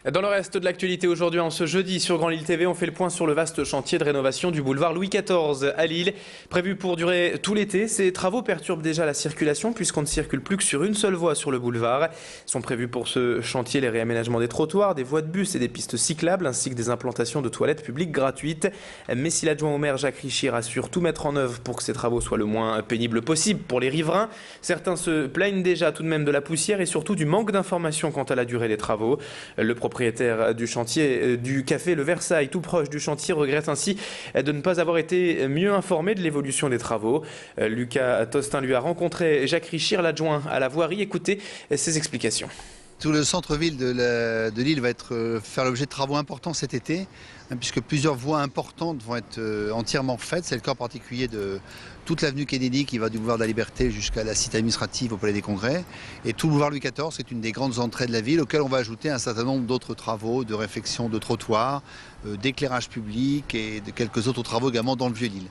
Dans le reste de l'actualité aujourd'hui, en ce jeudi sur Grand Lille TV, on fait le point sur le vaste chantier de rénovation du boulevard Louis XIV à Lille. Prévu pour durer tout l'été, ces travaux perturbent déjà la circulation puisqu'on ne circule plus que sur une seule voie sur le boulevard. Sont prévus pour ce chantier les réaménagements des trottoirs, des voies de bus et des pistes cyclables ainsi que des implantations de toilettes publiques gratuites. Mais si l'adjoint au maire Jacques Richy rassure tout mettre en œuvre pour que ces travaux soient le moins pénibles possible pour les riverains, certains se plaignent déjà tout de même de la poussière et surtout du manque d'informations quant à la durée des travaux. Le propriétaire du chantier du café Le Versailles, tout proche du chantier, regrette ainsi de ne pas avoir été mieux informé de l'évolution des travaux. Lucas Tostin lui a rencontré Jacques Richir, l'adjoint à la voirie. Écoutez ses explications. Tout le centre-ville de Lille va faire l'objet de travaux importants cet été, puisque plusieurs voies importantes vont être entièrement faites. C'est le cas en particulier de toute l'avenue Kennedy qui va du boulevard de la Liberté jusqu'à la cité administrative au Palais des Congrès. Et tout le boulevard Louis XIV, c'est une des grandes entrées de la ville, auxquelles on va ajouter un certain nombre d'autres travaux, de réfection de trottoirs, d'éclairage public et de quelques autres travaux également dans le Vieux-Lille.